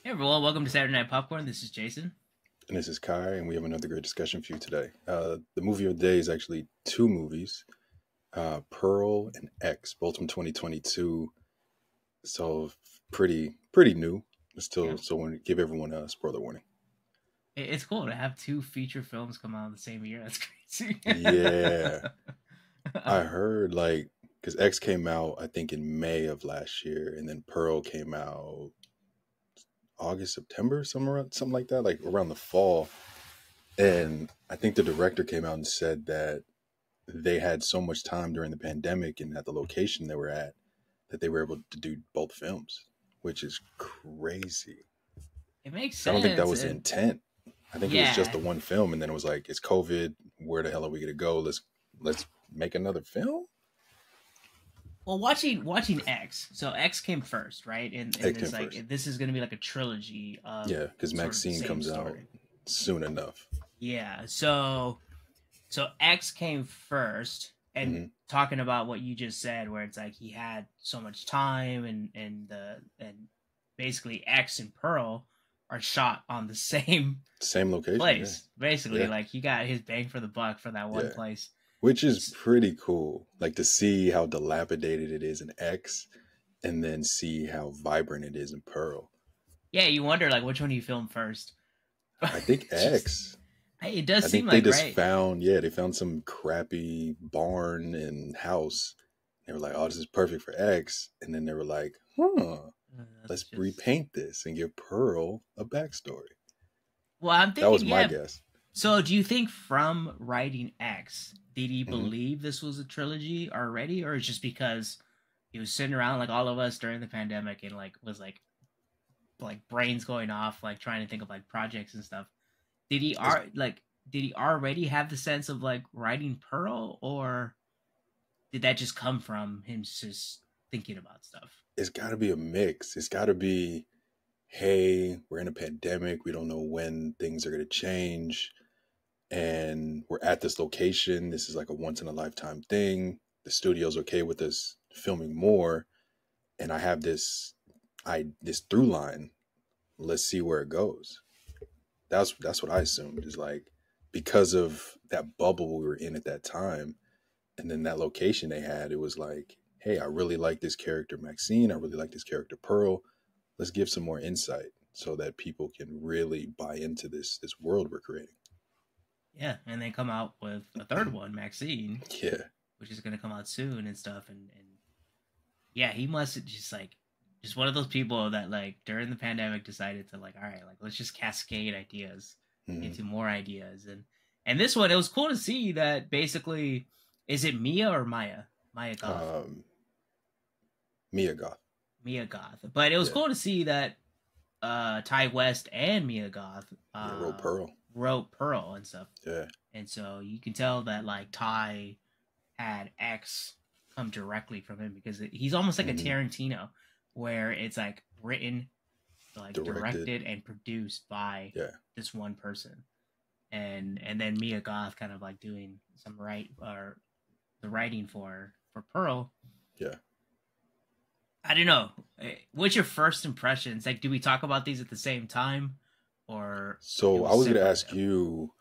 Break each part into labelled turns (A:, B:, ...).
A: Hey everyone, welcome to Saturday Night Popcorn. This is Jason.
B: And this is Kai, and we have another great discussion for you today. The movie of the day is actually two movies, Pearl and X, both from 2022. So pretty new.
A: Yeah,
B: So I want to give everyone a spoiler warning.
A: it's cool to have two feature films come out the same year. That's crazy.
B: Yeah, I heard because X came out I think in May of last year, and then Pearl came out August, September, something like that, like around the fall. And I think the director came out and said that they had so much time during the pandemic and at the location they were at that they were able to do both films, which is crazy.
A: It makes
B: I don't think that
A: sense,
B: was the
A: and
B: intent. I think it was just
A: yeah.
B: the one film, and then it was like, it's COVID. Where the hell are we gonna go? Let's make another film.
A: Well, watching X. So X came first, right? And
B: It came
A: it's
B: first,
A: like this is going to be like a trilogy of
B: yeah, because
A: sort of the
B: Maxine
A: same
B: comes out
A: story.
B: soon enough.
A: Yeah. So X came first, and
B: Hmm.
A: talking about what you just said, where it's like he had so much time, and basically X and Pearl are shot on the same
B: Same location, yeah,
A: place. Basically,
B: yeah,
A: like he got his bang for the buck for that one
B: yeah.
A: place.
B: Which is
A: It's
B: pretty cool, like to see how dilapidated it is in X, and then see how vibrant it is in Pearl.
A: yeah, you wonder like which one you film first.
B: I think
A: It's just
B: X.
A: it does
B: I
A: seem
B: think they
A: like
B: just
A: right.
B: found, yeah, they found some crappy barn and house. They were like, oh, this is perfect for X. And then they were like,
A: That's
B: let's
A: just
B: repaint this and give Pearl a backstory.
A: well. I'm
B: That
A: thinking,
B: was my
A: yeah.
B: guess.
A: So, do you think from writing X, did he
B: Hmm.
A: believe this was a trilogy already, or it's just because he was sitting around like all of us during the pandemic and like was like brains going off, like trying to think of like projects and stuff? Did he
B: It's,
A: did he already have the sense of like writing Pearl, or did that just come from him just thinking about stuff?
B: it's got to be a mix. It's got to be, hey, we're in a pandemic. We don't know when things are going to change. And we're at this location. This is like a once in a lifetime thing. The studio's okay with us filming more. And I have this through line. Let's see where it goes. That's what I assumed, is like, because of that bubble we were in at that time, and then that location they had, it was like, hey, I really like this character Maxine, I really like this character Pearl. Let's give some more insight so that people can really buy into this world we're creating.
A: Yeah, and they come out with a third one, Maxine,
B: Yeah.
A: which is going to come out soon and stuff. And yeah, he must have just one of those people that like during the pandemic decided to like, all right, like let's just cascade ideas
B: Hmm.
A: into more ideas. And this one, it was cool to see that basically, is it Mia or Maya? Maya Goth.
B: um Mia Goth.
A: Mia Goth. But it was
B: Yeah.
A: cool to see that Ty West and Mia Goth
B: Yeah, wrote Pearl.
A: wrote Pearl and stuff.
B: Yeah.
A: And so you can tell that like Ty had X come directly from him because he's almost like a
B: Hmm.
A: Tarantino, where it's like written, like
B: Directed.
A: directed and produced by
B: Yeah.
A: this one person, and then Mia Goth kind of like doing some right or the writing for Pearl.
B: Yeah.
A: I don't know. What's your first impressions? Like, do we talk about these at the same time, or it
B: So I
A: was
B: was gonna
A: separate?
B: ask you,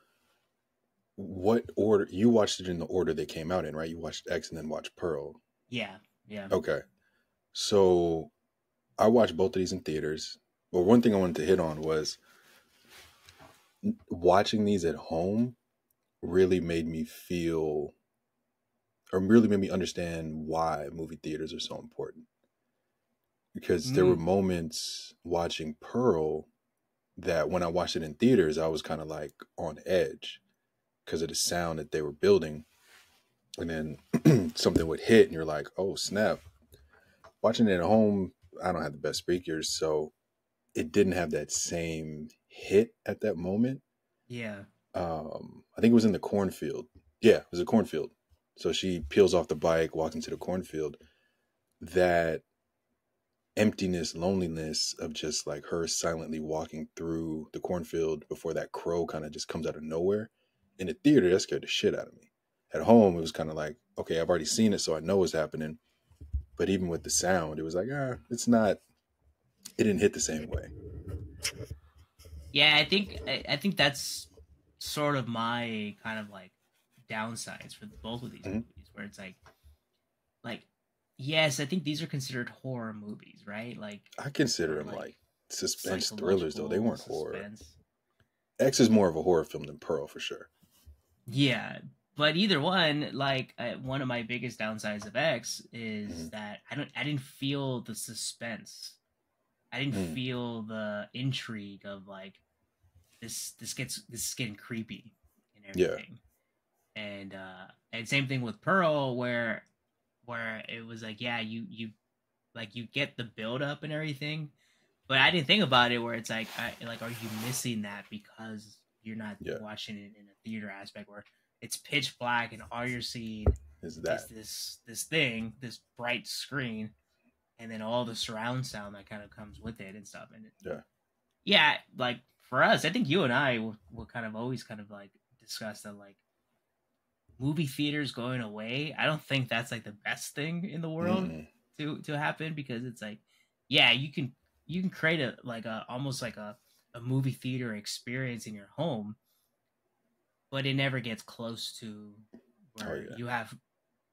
B: what order you watched it, in the order they came out in, right? You watched X and then watched Pearl.
A: Yeah, yeah.
B: Okay. So I watched both of these in theaters. But one thing I wanted to hit on was watching these at home really made me feel, or really made me understand why movie theaters are so important. Because there were
A: Mm,
B: moments watching Pearl that when I watched it in theaters, I was kind of like on edge because of the sound that they were building. And then something would hit and you're like, oh, snap. Watching it at home, I don't have the best speakers. So it didn't have that same hit at that moment.
A: yeah.
B: I think it was in the cornfield. Yeah, it was a cornfield. So she peels off the bike, walks into the cornfield. That emptiness, loneliness of just like her silently walking through the cornfield before that crow kind of just comes out of nowhere. In the theater, that scared the shit out of me. At home, it was kind of like, okay, I've already seen it, so I know what's happening. But even with the sound, it was like, it's not, it didn't hit the same way.
A: Yeah, I think that's sort of my kind of like downsides for both of these
B: Mhm.
A: movies, where it's like yes, I think these are considered horror movies, right?
B: I consider
A: Or
B: them
A: like
B: like suspense thrillers, though. They
A: psychological
B: weren't horror.
A: suspense.
B: X is more of a horror film than Pearl for sure.
A: Yeah, but either one, like one of my biggest downsides of X is
B: Hmm.
A: that I didn't feel the suspense. I didn't
B: Mm,
A: feel the intrigue of like this is getting creepy and
B: yeah.
A: everything. And same thing with Pearl where it was like yeah, you like you get the build up and everything, but I didn't think about it where it's like are you missing that because you're not
B: Yeah.
A: watching it in a theater aspect where it's pitch black and all you're seeing
B: Is
A: is
B: that?
A: this bright screen, and then all the surround sound that kind of comes with it and stuff. And
B: Yeah.
A: yeah, like for us, I think you and I will kind of always kind of like discuss that like movie theaters going away. I don't think that's like the best thing in the world
B: Mm-mm.
A: to happen, because it's like yeah, you can create a like a almost like a movie theater experience in your home, but it never gets close to
B: Oh
A: where
B: yeah.
A: you have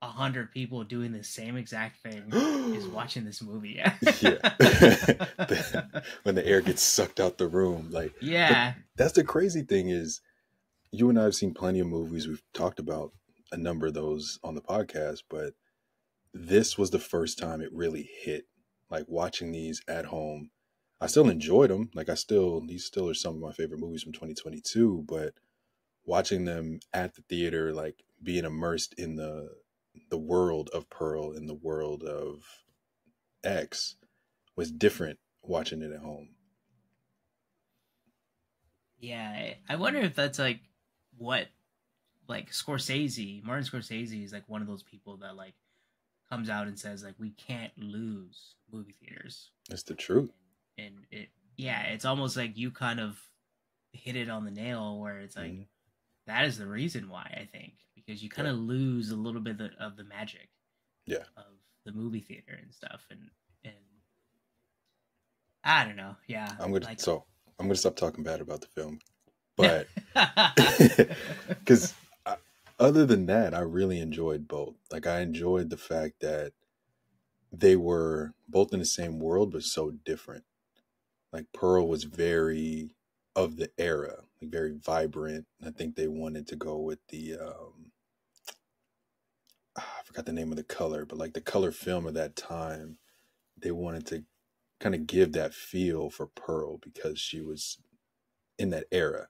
A: 100 people doing the same exact thing is watching this movie. Yeah.
B: Yeah. When the air gets sucked out the room, like, but
A: Yeah.
B: that's the crazy thing is, you and I have seen plenty of movies. We've talked about a number of those on the podcast, but this was the first time it really hit. Like watching these at home, I still enjoyed them. Like these still are some of my favorite movies from 2022. But watching them at the theater, like being immersed in the world of Pearl, in the world of X, was different watching it at home.
A: Yeah. I wonder if that's like what like Martin Scorsese is like one of those people that like comes out and says like we can't lose movie theaters.
B: That's the truth.
A: And it yeah, it's almost like you kind of hit it on the nail where it's like
B: Hmm.
A: that is the reason why I think, because you kind
B: Yeah,
A: of lose a little bit of the magic
B: yeah.
A: of the movie theater and stuff. And I don't know, yeah, like
B: I'm gonna stop talking bad about the film, but because other than that, I really enjoyed both. Like I enjoyed the fact that they were both in the same world but so different. Like Pearl was very of the era, like very vibrant. I think they wanted to go with the I forgot the name of the color, but like the color film of that time, they wanted to kind of give that feel for Pearl because she was in that era.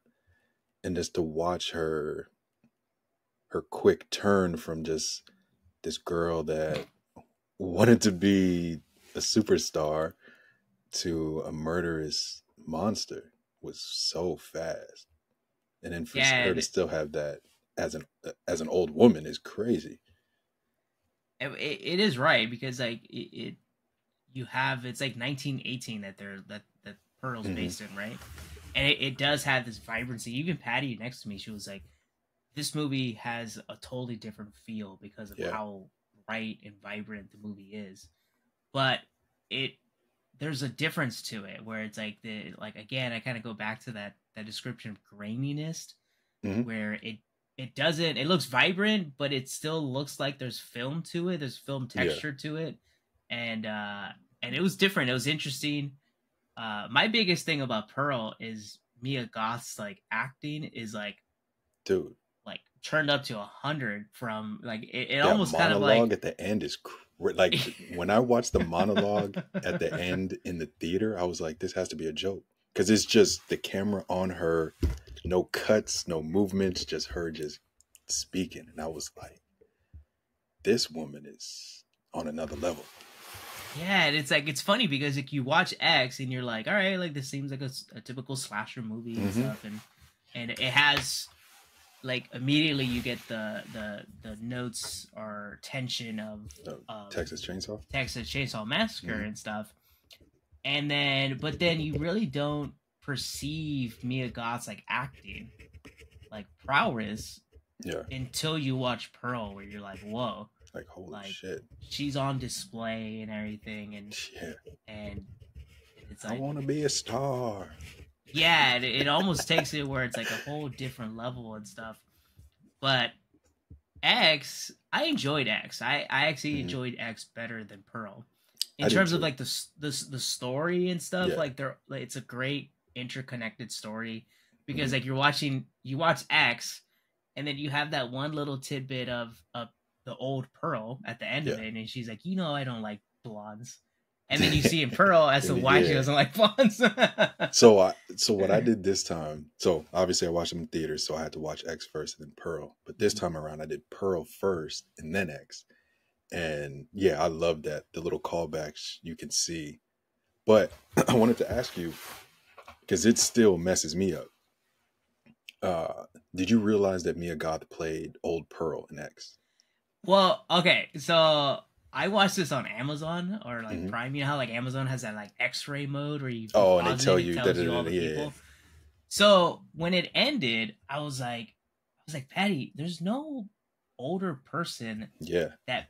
B: And just to watch her quick turn from just this girl that wanted to be a superstar to a murderous monster was so fast. And then for
A: yeah,
B: her to still have that as an old woman is crazy.
A: it is right, because like you have it's like 1918 that Pearl's
B: Hmm.
A: based in, right? And it does have this vibrancy. Even Patty next to me, she was like, "This movie has a totally different feel because of
B: Yeah,
A: how bright and vibrant the movie is." But it there's a difference to it where it's like the like again I kind of go back to that description of graininess
B: hmm,
A: where it doesn't it looks vibrant, but it still looks like there's film to it, there's film
B: yeah,
A: texture to it. and and it was different, it was interesting. My biggest thing about Pearl is Mia Goth's like acting is
B: dude.
A: like turned up to 100 from like it
B: That
A: almost kind of like
B: monologue at the end is like when I watched the monologue at the end in the theater, I was like, this has to be a joke because it's just the camera on her, no cuts, no movements, just her just speaking, and I was like, this woman is on another level.
A: yeah, and it's like it's funny because like you watch X and you're like, all right, like this seems like a typical slasher movie and
B: Hmm.
A: stuff, and it has like immediately you get the notes or tension of
B: Texas Chainsaw.
A: Texas Chainsaw Massacre
B: Hmm.
A: and stuff, and then but then you really don't perceive Mia Goth's like acting like prowess
B: Yeah,
A: until you watch Pearl, where you're like, whoa,
B: like holy
A: like
B: shit.
A: she's on display and everything,
B: Yeah,
A: and It's
B: I
A: like,
B: want to be a star.
A: yeah, it almost takes it where it's like a whole different level and stuff. But X, I enjoyed X. I actually
B: Hmm.
A: enjoyed X better than Pearl, in
B: I did
A: terms of
B: too.
A: like the story and stuff.
B: Yeah.
A: Like it's a great interconnected story because
B: Hmm.
A: like you watch X, and then you have that one little tidbit of the old Pearl at the end of
B: Yeah.
A: it, and she's like, I don't like blondes, and then you see in Pearl as to why she
B: Yeah.
A: doesn't like blondes.
B: So what I did this time, so obviously I watched them in theaters, so I had to watch X first and then Pearl. But this time around I did Pearl first and then X. And yeah, I love that. The little callbacks you can see. But I wanted to ask you, because it still messes me up. Uh, did you realize that Mia Goth played Old Pearl in X?
A: Well, okay, so I watched this on Amazon or like
B: Hmm.
A: Prime. You know how like Amazon has that like X-ray mode where you
B: Oh, and they
A: pause it
B: tell
A: and it
B: you da
A: tells
B: da
A: you
B: da
A: all
B: da.
A: the
B: Yeah,
A: people. So when it ended, I was like, Patty, there's no older person
B: yeah.
A: that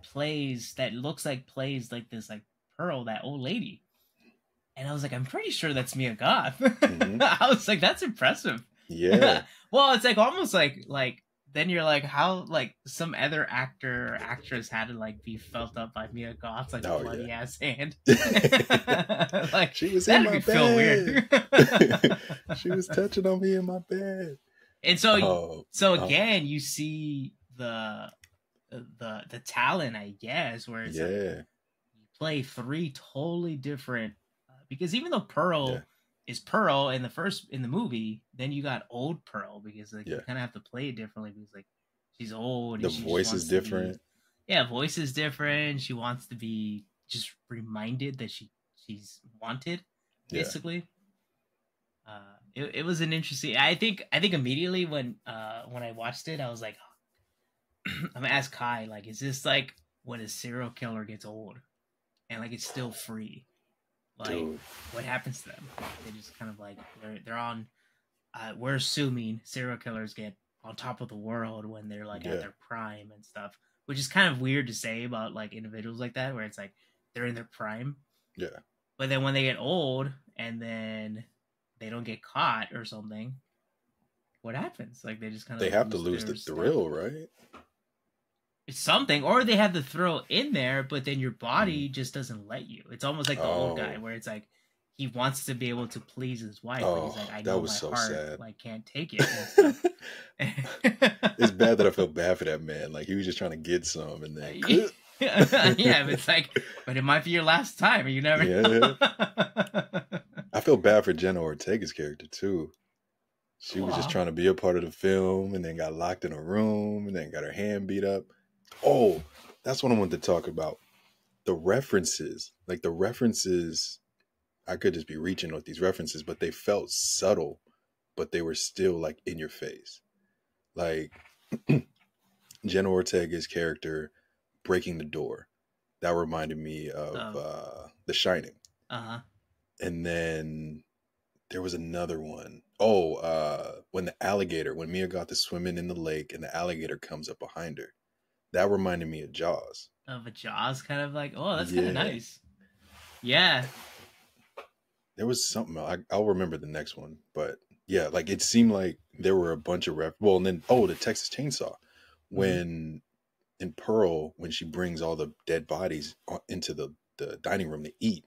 A: looks like plays like this like Pearl, that old lady. And I was like, I'm pretty sure that's Mia Goth.
B: Hmm.
A: I was like, that's impressive.
B: Yeah.
A: Well, it's like almost like then you're like how like some other actor or actress had to like be felt up by Mia Goth's like
B: Oh
A: bloody
B: yeah.
A: ass hand. Like
B: She was in
A: that'd
B: my
A: be feel
B: bed.
A: weird.
B: She was touching on me in my bed.
A: And so
B: Oh,
A: so
B: oh,
A: again you see the talent, I guess, where it's like
B: yeah,
A: you play three totally different because even though
B: yeah,
A: Pearl is Pearl in the movie, then you got old Pearl because like you
B: yeah.
A: kind of have to play it differently because like she's old
B: The
A: and she just
B: voice is
A: wants to be,
B: different.
A: yeah, voice is different. She wants to be just reminded that she's wanted,
B: Yeah.
A: basically. It was an interesting. I think immediately when I watched it, I was like, I'm gonna ask Kai, like, is this like when a serial killer gets old and like it's still free? Like,
B: Dude.
A: what happens to them? They just kind of like they're on. We're assuming serial killers get on top of the world when they're like at
B: Yeah.
A: their prime and stuff, which is kind of weird to say about like individuals like that, where it's like they're in their prime,
B: Yeah.
A: but then when they get old and then they don't get caught or something, what happens? Like they just kind of
B: They
A: like
B: have to
A: lose
B: lose
A: their
B: the
A: stuff.
B: thrill, right?
A: It's something, or they have the thrill in there, but then your
B: Mm.
A: body just doesn't let you. It's almost like the old guy,
B: Oh.
A: where it's like he wants to be able to please his wife, but he's
B: Oh,
A: like, I
B: that
A: know
B: was
A: my
B: so
A: heart
B: sad.
A: like can't take it and stuff.
B: It's bad that I felt bad for that man. Like he was just trying to get some and then
A: Yeah, it's like, but it might be your last time, or you never
B: yeah.
A: know.
B: I feel bad for Jenna Ortega's character too. She was just
A: Aw.
B: trying to be a part of the film and then got locked in a room and then got her hand beat up. Oh, that's what I wanted to talk about. The references. Like the references, I could just be reaching with these references, but they felt subtle, but they were still like in your face. Like Jenna Ortega's character breaking the door. That reminded me of
A: Oh,
B: The Shining.
A: uh-huh.
B: And then there was another one. When when Mia got to swimming in the lake and the alligator comes up behind her. That reminded me of Jaws.
A: Of a Jaws, kind of like, oh, that's kind of
B: Yeah.
A: nice. Yeah.
B: There was something else. I'll remember the next one. But yeah, like it seemed like there were a bunch of well, and then the Texas Chainsaw.
A: Mm-hmm.
B: When in Pearl, when she brings all the dead bodies into the dining room to eat,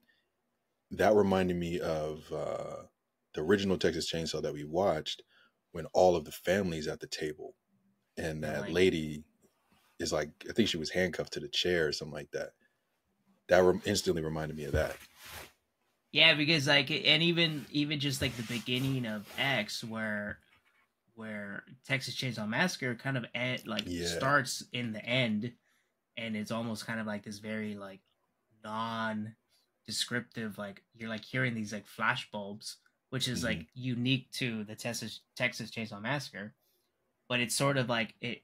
B: that reminded me of the original Texas Chainsaw that we watched when all of the family's at the table and
A: And
B: that
A: like,
B: lady is like, I think she was handcuffed to the chair or something like that. That instantly reminded me of that.
A: yeah, because like, and even just like the beginning of X, where Texas Chainsaw Massacre kind of
B: Yeah.
A: starts in the end, and it's almost kind of like this very like non-descriptive, like you're like hearing these like flash bulbs, which is
B: Mm-hmm.
A: like unique to the Texas Chainsaw Massacre, but it's sort of like it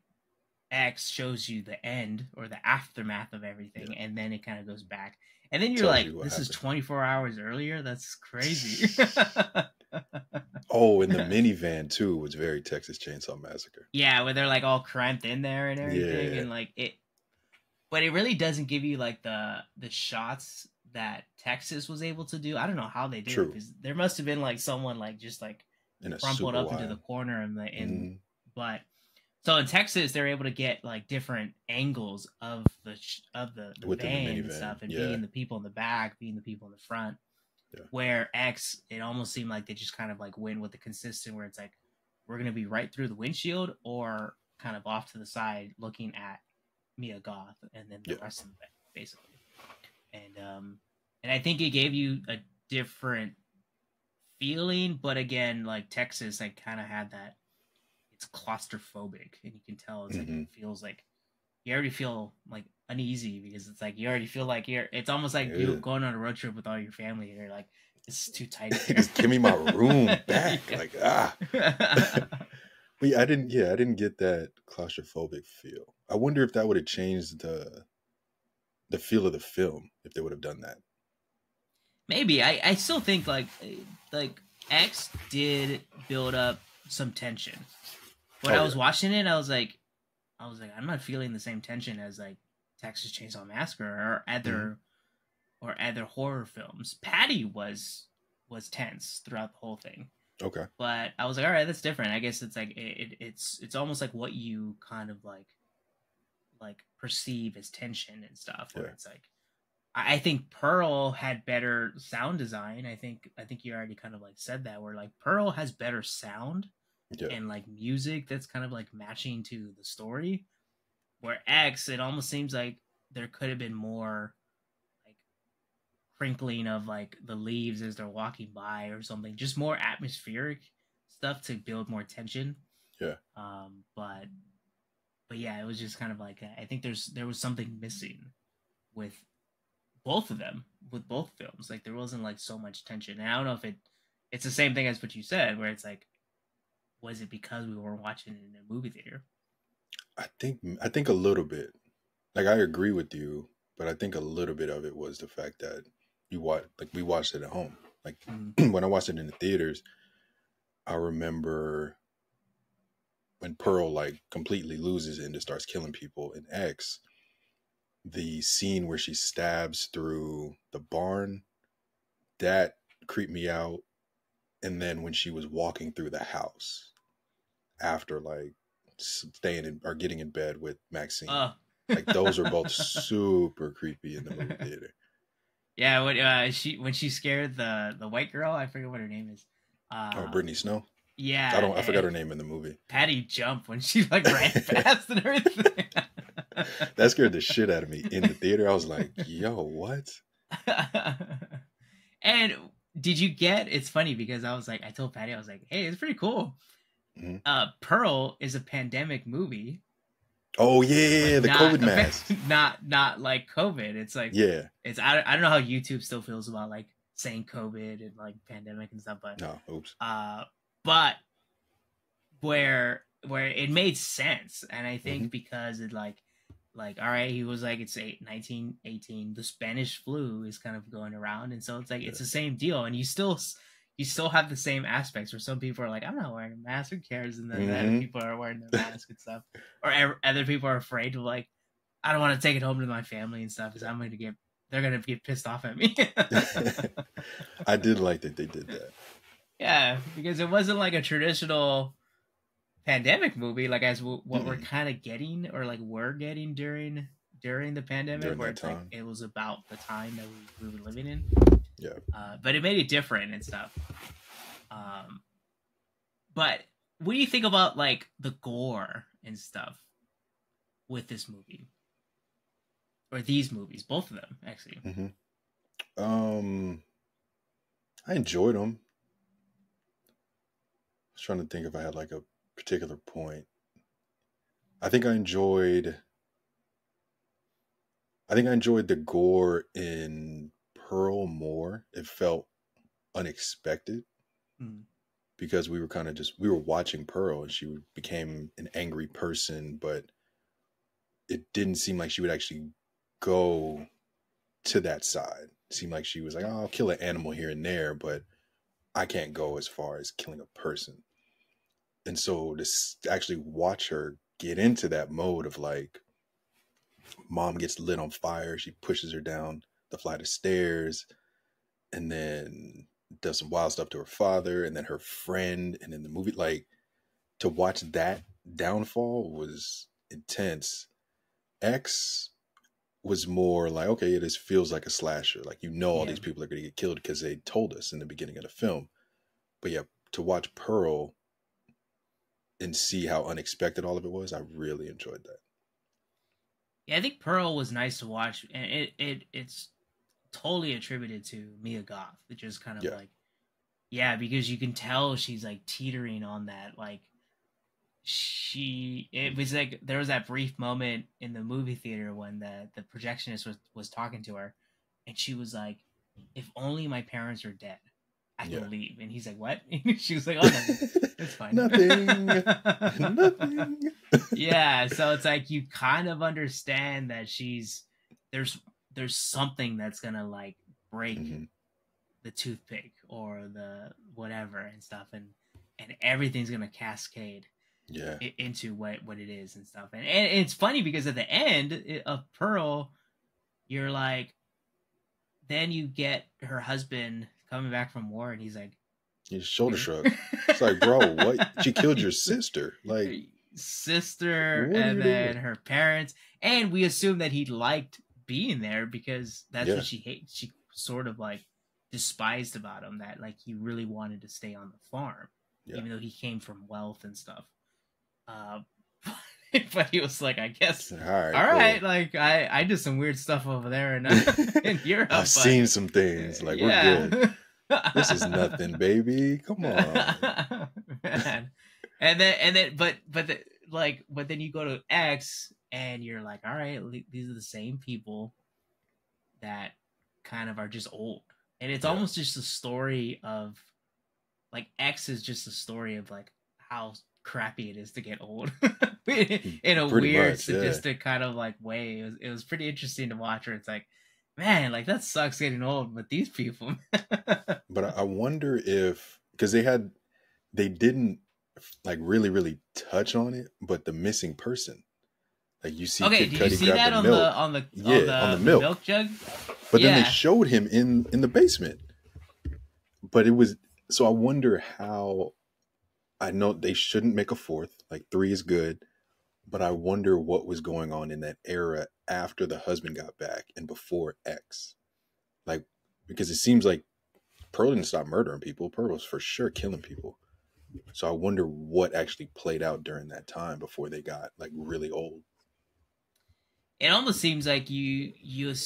A: X shows you the end or the aftermath of everything,
B: Yeah.
A: and then it kind of goes back. And then you're
B: Tells
A: like,
B: you what
A: this is
B: happened.
A: 24 hours earlier? That's crazy.
B: Oh, and the minivan too was very Texas Chainsaw Massacre.
A: Yeah, where they're like all cramped in there and everything,
B: Yeah.
A: and like it, but it really doesn't give you like the shots that Texas was able to do. I don't know how they did it,
B: True.
A: because there must have been like someone like just like
B: In a
A: crumpled
B: super
A: up into the
B: wide.
A: corner and
B: Hmm.
A: but so in Texas they're able to get like different angles of the
B: Within the
A: van and
B: minivan.
A: stuff, and
B: Yeah.
A: being the people in the back, being the people in the front.
B: Yeah.
A: Where X, it almost seemed like they just kind of like went with the consistent, where it's like we're gonna be right through the windshield or kind of off to the side looking at Mia Goth and then the
B: Yeah.
A: rest of the van, basically. And I think it gave you a different feeling, but again, like Texas, I kind of had that. It's claustrophobic, and you can tell it's like
B: Hmm.
A: it feels like you already feel like uneasy, because it's like you already feel like you're. It's almost like you
B: Yeah.
A: going on a road trip with all your family, and you're like, it's too tight here.
B: Just give me my room back.
A: Yeah.
B: Like, ah. But yeah, I didn't get that claustrophobic feel. I wonder if that would have changed the feel of the film if they would have done that.
A: Maybe I still think like X did build up some tension. When I was watching it, I was like, I'm not feeling the same tension as like Texas Chainsaw Massacre or other horror films. Patty was tense throughout the whole thing,
B: Okay.
A: but I was like, all right, that's different. I guess it's like it's almost like what you kind of like perceive as tension and stuff. Where
B: Yeah.
A: it's like, I think Pearl had better sound design. I think you already kind of like said that, where like Pearl has better sound
B: Yeah.
A: and like music that's kind of like matching to the story. Where X, it almost seems like there could have been more like crinkling of like the leaves as they're walking by or something, just more atmospheric stuff to build more tension.
B: Yeah.
A: But yeah, it was just kind of like, I think there was something missing with both of them, with both films. Like there wasn't like so much tension, and I don't know if it's the same thing as what you said, where it's like, was it because we were watching it in a movie theater?
B: I think a little bit. Like I agree with you, but I think a little bit of it was the fact that we watched it at home. Like when I watched it in the theaters, I remember when Pearl like completely loses it and just starts killing people in X, the scene where she stabs through the barn, that creeped me out. And then when she was walking through the house after like staying in or getting in bed with Maxine, like those are both super creepy in the movie theater.
A: Yeah, when she scared the white girl, I forget what her name is.
B: Brittany Snow.
A: Yeah,
B: I forgot her name in the movie.
A: Patty jumped when she like ran fast and everything.
B: That scared the shit out of me in the theater. I was like, yo, what?
A: And did you get, it's funny because I told Patty, I was like, hey, it's pretty cool. Mm-hmm. Pearl is a pandemic movie.
B: Oh yeah, the COVID mask.
A: Not like COVID. It's like,
B: yeah.
A: It's I don't know how YouTube still feels about like saying COVID and like pandemic and stuff, but
B: no, oops.
A: But where it made sense, and I think because it like all right, he was like, it's 1918, the Spanish flu is kind of going around, and so it's like it's the same deal, and you still have the same aspects where some people are like, I'm not wearing a mask, who cares, and then other people are wearing their mask and stuff, or other people are afraid to like, I don't want to take it home to my family and stuff because they're gonna get pissed off at me.
B: I did like that they did that.
A: Yeah, because it wasn't like a traditional pandemic movie, like as what we're kind of getting, or like we're getting during the pandemic, where it's like it was about the time that we were living in.
B: Yeah.
A: But it made it different and stuff. But what do you think about like the gore and stuff with this movie? Or these movies, both of them, actually.
B: I enjoyed them. I was trying to think if I had like a particular point. I think I enjoyed the gore in Pearl more. It felt unexpected because we were watching Pearl and she became an angry person, but it didn't seem like she would actually go to that side. It seemed like she was like, oh, I'll kill an animal here and there, but I can't go as far as killing a person. And so to actually watch her get into that mode of like, mom gets lit on fire, she pushes her down the flight of stairs, and then does some wild stuff to her father, and then her friend, and in the movie, like, to watch that downfall was intense. X was more like, okay, this feels like a slasher. Like, all
A: Yeah.
B: these people are going to get killed because they told us in the beginning of the film. But yeah, to watch Pearl and see how unexpected all of it was, I really enjoyed that.
A: Yeah, I think Pearl was nice to watch, and it's totally attributed to Mia Goth. It just kind of
B: Yeah.
A: like, yeah, because you can tell she's like teetering on that. Like, it was like there was that brief moment in the movie theater when the projectionist was talking to her, and she was like, "If only my parents are dead, I
B: Yeah.
A: can leave." And he's like, "What?" She was like, "Oh, nothing. It's fine."
B: Nothing. Nothing.
A: Yeah, so it's like you kind of understand that there's there's something that's gonna like break
B: Mhm.
A: the toothpick or the whatever and stuff, and everything's gonna cascade
B: Yeah.
A: into what it is and stuff. And it's funny because at the end of Pearl, you're like, then you get her husband coming back from war, and he's like,
B: His shoulder shrugs. It's like, bro, what? She killed your sister. Like,
A: sister,
B: what are
A: and
B: you
A: then
B: doing?
A: her parents, and we assume that he liked being there because that's
B: Yeah.
A: what she hates. She sort of like despised about him, that like he really wanted to stay on the farm,
B: Yeah.
A: even though he came from wealth and stuff. But he was like, I guess,
B: All right,
A: all right,
B: cool.
A: like I did some weird stuff over there in Europe.
B: I've seen some things. Like, we're good. This is nothing, baby. Come on.
A: Man. But then you go to X and you're like, all right, these are the same people that kind of are just old, and it's
B: Yeah.
A: almost just a story of like X is just a story of like how crappy it is to get old in a
B: Pretty
A: weird
B: much,
A: sadistic kind of like way. It was pretty interesting to watch where it's like, man, like that sucks getting old, but these people.
B: But I wonder if, because they didn't like really touch on it, but the missing person, like, you see
A: Okay,
B: Kid
A: did you
B: Cudi
A: see
B: grab
A: that
B: the
A: on
B: milk.
A: on the
B: on the milk.
A: milk jug?
B: But then they
A: Yeah.
B: showed him in the basement. But it was, so I wonder how, I know they shouldn't make a fourth, like 3 is good, but I wonder what was going on in that era after the husband got back and before X. Like, because it seems like Pearl didn't stop murdering people. Pearl was for sure killing people. So I wonder what actually played out during that time before they got like really old.
A: It almost seems like it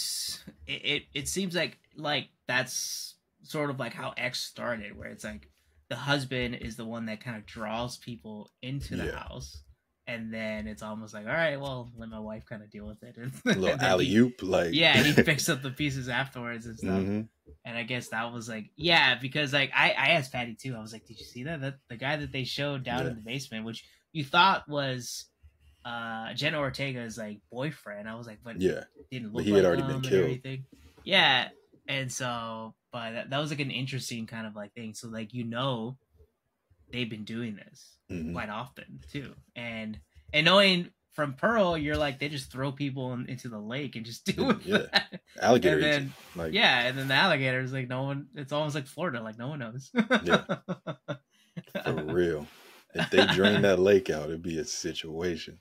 A: seems like that's sort of like how X started, where it's like the husband is the one that kind of draws people into the
B: Yeah.
A: house, and then it's almost like, all right, well, let my wife kind of deal with it, and
B: A little
A: and then
B: alley oop, like,
A: yeah, he picks up the pieces afterwards and stuff.
B: Mhm.
A: And I guess that was like, yeah, because like I asked Patty too. I was like, did you see that the guy that they showed down
B: Yeah.
A: in the basement, which you thought was Jenna Ortega's like boyfriend. I was like, but
B: Yeah,
A: didn't
B: but
A: look
B: he
A: like
B: had already
A: him
B: been
A: and
B: killed.
A: everything. Yeah, and so, but that was like an interesting kind of like thing. So like, you know, they've been doing this
B: Mhm.
A: quite often too, and knowing from Pearl, you're like, they just throw people into the lake and just do it.
B: Yeah. Alligator
A: And
B: eats
A: then
B: it. Like,
A: yeah, and then the alligators, like no one. It's almost like Florida, like no one knows.
B: Yeah. For real. If they drain that lake out, it'd be a situation.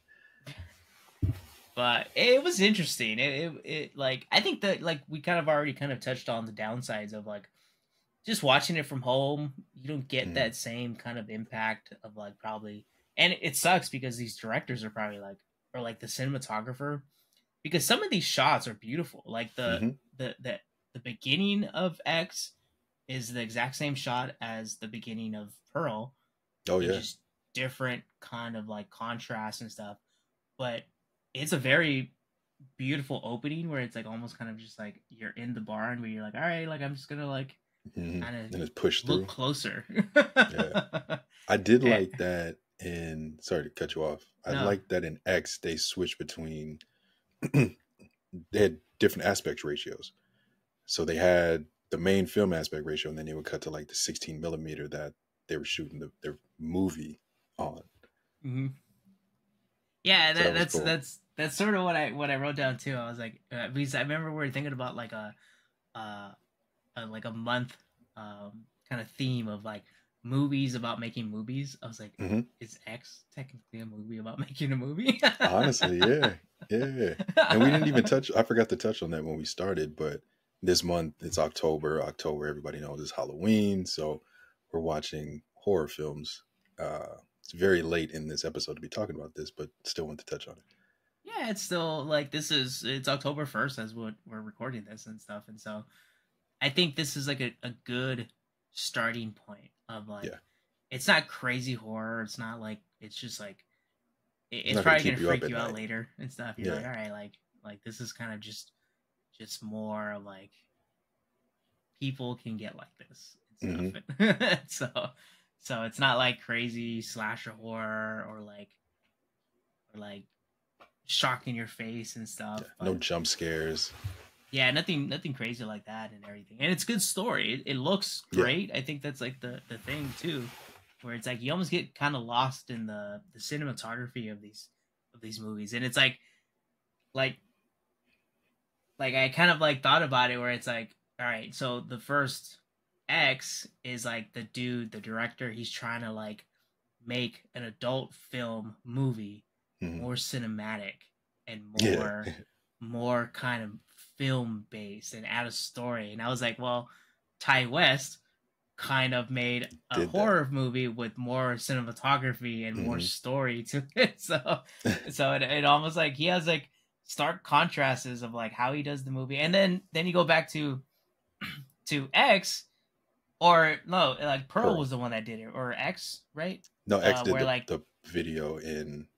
A: But it was interesting. It like, I think that like we kind of already kind of touched on the downsides of like just watching it from home. You don't get
B: Mhm.
A: that same kind of impact of like probably, and it sucks because these directors are probably like, or like the cinematographer, because some of these shots are beautiful. Like
B: Mhm.
A: the beginning of X is the exact same shot as the beginning of Pearl.
B: Oh,
A: and
B: yeah.
A: just different kind of like contrast and stuff. But it's a very beautiful opening where it's like almost kind of just like you're in the barn where you're like, all right, like I'm just gonna like
B: Mhm.
A: kind
B: And
A: of
B: it's pushed
A: look
B: through.
A: closer.
B: Yeah. I did
A: Eh,
B: like that in, sorry to cut you off. I
A: no.
B: like that in X they switched between they had different aspect ratios. So they had the main film aspect ratio, and then they would cut to like the 16 millimeter that they were shooting their movie on.
A: Mm-hmm. Yeah,
B: So that was
A: that's
B: cool.
A: that's sort of what I wrote down too. I was like, because I remember we were thinking about like uh like a month kind of theme of like movies about making movies. I was like,
B: Hmm.
A: is X technically a movie about making a movie?
B: Honestly, yeah, yeah. And we didn't even touch. I forgot to touch on that when we started, but this month it's October. October, everybody knows is Halloween, so we're watching horror films. It's very late in this episode to be talking about this, but still want to touch on it.
A: Yeah, it's still like it's October 1st as what we're recording this and stuff, and so I think this is like a good starting point of like
B: Yeah,
A: it's not crazy horror. It's not like it's just like
B: it's
A: it's
B: not going to
A: probably
B: keep
A: gonna
B: you up
A: freak
B: at
A: you out
B: night.
A: later and stuff. You're like,
B: Yeah.
A: all right, like this is kind of just more of like people can get like this and
B: Hmm.
A: stuff. So it's not like crazy slasher horror or like shock in your face and
B: Yeah.
A: stuff,
B: No
A: but
B: jump scares.
A: yeah, nothing crazy like that and everything. And it's good story. It looks
B: Yeah.
A: great. I think that's like the thing too, where it's like you almost get kind of lost in the cinematography of these movies, and it's like like I kind of like thought about it where it's like, all right, so the first X is like the dude, the director, he's trying to like make an adult film movie
B: Hmm.
A: more cinematic and
B: Yeah.
A: more kind of film based and add a story. And I was like, well, Ty West kind of made a
B: Did that.
A: horror movie with more cinematography and more
B: Hmm.
A: story to it. So it almost like he has like stark contrasts of like how he does the movie, and then you go back to X, or no, like Pearl was
B: Pearl.
A: the one that did it, or X, right?
B: No, X did
A: Where like
B: the video in.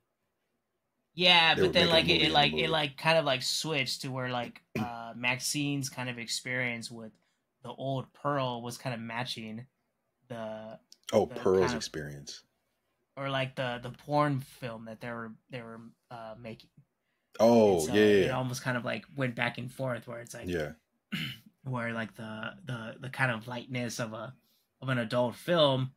A: yeah,
B: They
A: but
B: were
A: then
B: making a
A: like
B: movie in the
A: it
B: movie.
A: like kind of like switched to where like Maxine's kind of experience with the old Pearl was kind of matching the
B: Oh,
A: the
B: Pearl's
A: kind of
B: experience.
A: or like the porn film that they were making, and
B: Oh, yeah,
A: so
B: yeah,
A: it
B: yeah.
A: almost kind of like went back and forth where it's like
B: Yeah.
A: where like the kind of lightness of an adult film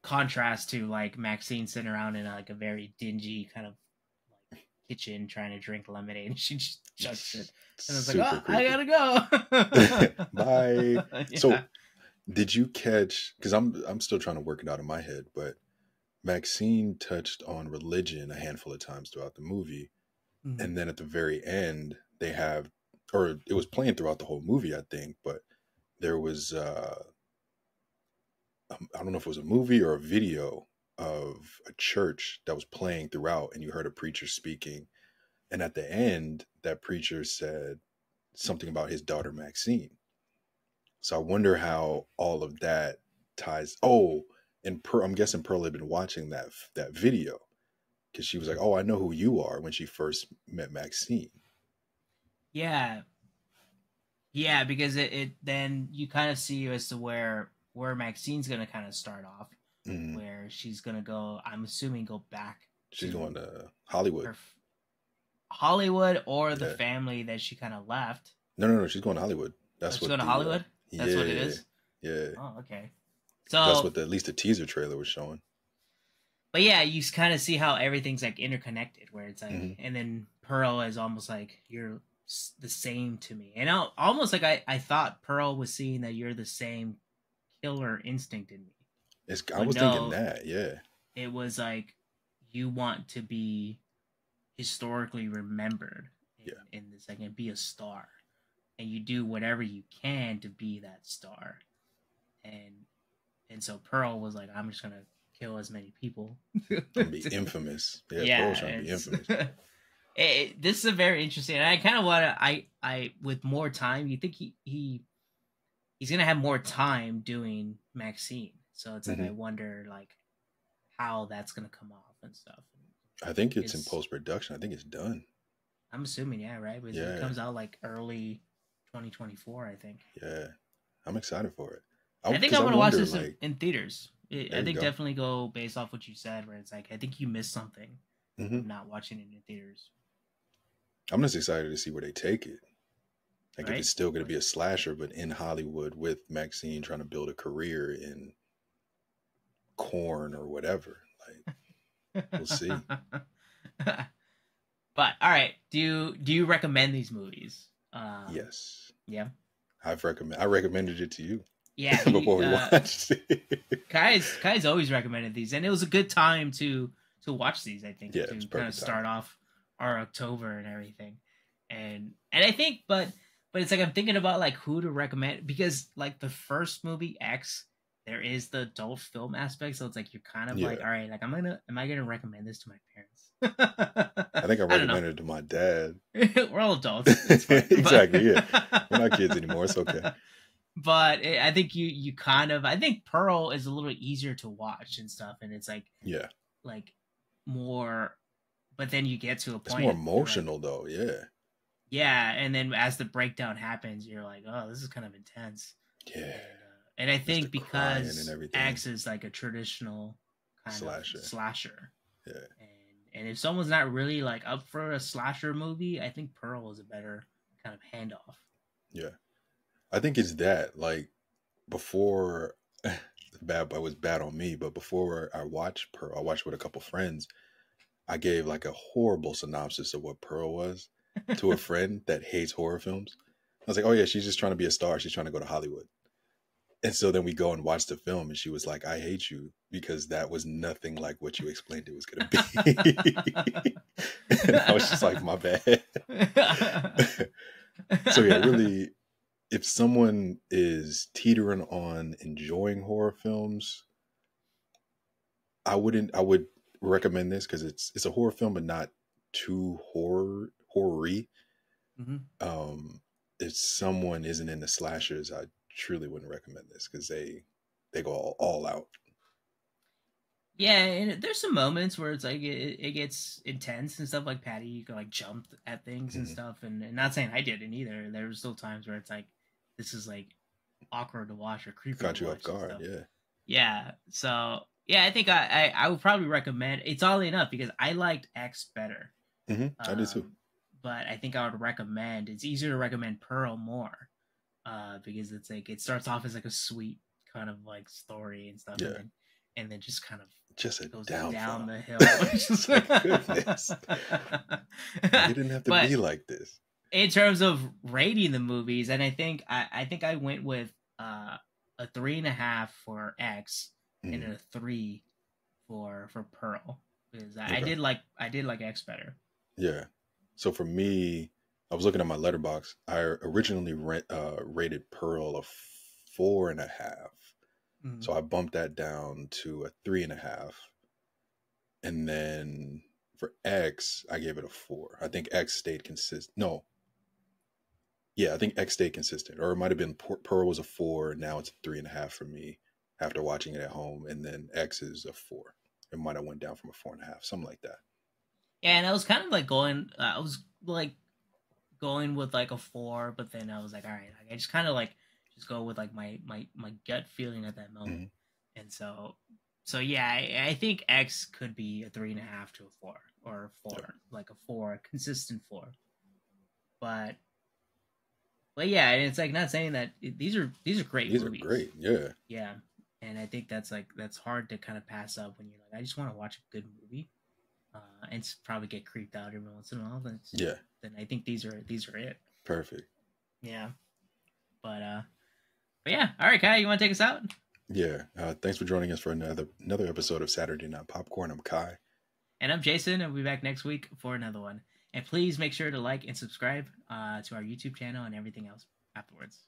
A: contrast to like Maxine sitting around in like a very dingy kind of like kitchen trying to drink lemonade, and she just chugs it, and it's like,
B: Super
A: oh, I
B: creepy.
A: gotta
B: Bye.
A: go. Yeah.
B: So, did you catch? Because I'm still trying to work it out in my head, but Maxine touched on religion a handful of times throughout the movie,
A: Mhm.
B: and then at the very end, they have, or it was playing throughout the whole movie, I think, but there was I don't know if it was a movie or a video of a church that was playing throughout, and you heard a preacher speaking, and at the end, that preacher said something about his daughter Maxine. So I wonder how all of that ties. Oh, and I'm guessing Pearl had been watching that video because she was like, "Oh, I know who you are," when she first met Maxine.
A: Yeah, yeah, because it then you kind of see as to where Maxine's gonna kind of start off,
B: Hmm.
A: where she's gonna go. I'm assuming go back
B: She's
A: to
B: going to Hollywood.
A: her Hollywood or the
B: Yeah.
A: family that she kind of left.
B: No, no, no. She's going to Hollywood.
A: Oh,
B: That's
A: she's
B: what
A: going to
B: the
A: Hollywood. That's what it
B: yeah,
A: is.
B: yeah.
A: Oh, okay.
B: That's
A: So,
B: what the at least the teaser trailer was showing.
A: but yeah, you kind of see how everything's like interconnected, where it's like,
B: Hmm.
A: and then Pearl is almost like you're the same to me, and almost like I thought Pearl was seeing that you're the same killer instinct in me,
B: I
A: but
B: was thinking
A: no,
B: that, yeah,
A: it was like you want to be historically remembered
B: yeah.
A: in this like and be a star, and you do whatever you can to be that star, and so Pearl was like, I'm just gonna kill as many people.
B: I'm gonna be infamous. Yeah,
A: Yeah,
B: Pearl's trying to be
A: it's
B: infamous.
A: this is a very interesting. And I kind of want to. I with more time, you think he's gonna have more time doing Maxine. So it's like I
B: Hmm.
A: wonder like how that's gonna come off and stuff.
B: I think it's in
A: Is
B: post production. I think it's done.
A: I'm assuming yeah, right? Because it
B: Yeah,
A: comes out like early 2024, I think.
B: yeah. I'm excited for it.
A: I think
B: Because
A: I'm
B: I
A: gonna watch
B: wonder,
A: this
B: like,
A: in theaters.
B: there
A: I
B: you
A: think
B: go.
A: definitely go based off what you said, where it's like I think you missed something
B: Hmm.
A: of not watching it in theaters,
B: I'm just excited to see where they take it. Like, if
A: right?
B: it's still going to be a slasher, but in Hollywood with Maxine trying to build a career in corn or whatever. Like, we'll see.
A: But all right, do you recommend these movies?
B: Yes,
A: Yeah.
B: I recommended it to you
A: Yeah,
B: before we watched it.
A: Kai's always recommended these, and it was a good time to watch these. I think
B: Yeah, it
A: to
B: was
A: kind of
B: perfect
A: start
B: timing.
A: off our October and everything, and I think, but it's like I'm thinking about like who to recommend, because like the first movie X, there is the adult film aspect, so it's like you're kind of like,
B: Yeah,
A: all right, like am I gonna recommend this to my
B: I
A: parents?
B: think I
A: I don't know.
B: recommended it to my dad.
A: We're all adults. It's fine. But
B: Exactly. Yeah, we're not kids anymore. It's okay.
A: I think you kind of, I think Pearl is a little easier to watch and stuff, and it's
B: Yeah,
A: like more. But then you get to a
B: it's more
A: point, you're like,
B: emotional though. Yeah,
A: yeah, and then as the breakdown happens, you're like, oh, this is kind of intense,
B: yeah.
A: and I
B: Just the
A: think
B: crying and
A: because
B: everything.
A: X is like a traditional kind of
B: Slasher.
A: slasher,
B: Yeah,
A: and if someone's not really like up for a slasher movie, I think Pearl is a better kind of handoff.
B: yeah. I think it's that like before. Bad, it was bad on me, but before I watched Pearl, I watched with a couple friends. I gave like a horrible synopsis of what Pearl was to a friend that hates horror films. I was like, "Oh yeah, she's just trying to be a star. She's trying to go to Hollywood." And so then we go and watch the film, and she was like, "I hate you because that was nothing like what you explained it was going to be." And I was just like, "My bad." So yeah, really, if someone is teetering on enjoying horror films, I wouldn't. I would recommend this because it's a horror film, but not too horror-y.
A: Mhm.
B: If someone isn't into slashers, I truly wouldn't recommend this because they go all out.
A: Yeah, and there's some moments where it's like it gets intense and stuff. Like Patty, you can like jump at things and
B: Hmm.
A: stuff, and not saying I didn't either. There were still times where it's like this is like awkward to watch or creepy to
B: Caught you off
A: watch and
B: guard,
A: stuff.
B: yeah.
A: Yeah, so yeah, I think I would probably recommend. It's oddly enough because I liked X better,
B: I did too.
A: um, but I think I would recommend. It's easier to recommend Pearl more, because it's like it starts off as like a sweet kind of like story and stuff,
B: Yeah,
A: and then just kind of
B: just a
A: goes down
B: downfall.
A: the hill.
B: It's like goodness, like it didn't have to
A: But
B: be like this.
A: in terms of rating the movies, and I think I went with a 3.5 for X and
B: Hmm.
A: a 3 for Pearl, because
B: Okay,
A: I did like X better.
B: yeah. So for me, I was looking at my letterbox. I originally rated Pearl a 4.5.
A: Mhm.
B: So I bumped that down to a 3.5. And then for X, I gave it a 4. I think X stayed consistent. No, yeah, I think X stayed consistent. Or it might have been Pearl was a 4. Now it's a 3.5 for me after watching it at home. And then X is a 4. It might have went down from a 4.5, something like that.
A: Yeah, and I was kind of like going. I was like going with like a 4, but then I was like, all right, like, I just kind of like just go with like my gut feeling at that moment,
B: Hmm.
A: and so yeah, I think X could be a 3.5 to a 4, or a
B: Yeah,
A: 4, like a 4, a consistent 4. But yeah, and it's like not saying that these are great
B: these are
A: movies.
B: great. Yeah,
A: Yeah, and I think that's like that's hard to kind of pass up when you're like, I just want to watch a good movie, and probably get creeped out every once in a while.
B: yeah,
A: Then I think these are it.
B: perfect.
A: Yeah, but yeah. All right, Kai, you want to take us out?
B: Yeah, thanks for joining us for another episode of Saturday Night Popcorn. I'm Kai.
A: And I'm Jason, and we'll be back next week for another one. And please make sure to like and subscribe to our YouTube channel and everything else afterwards.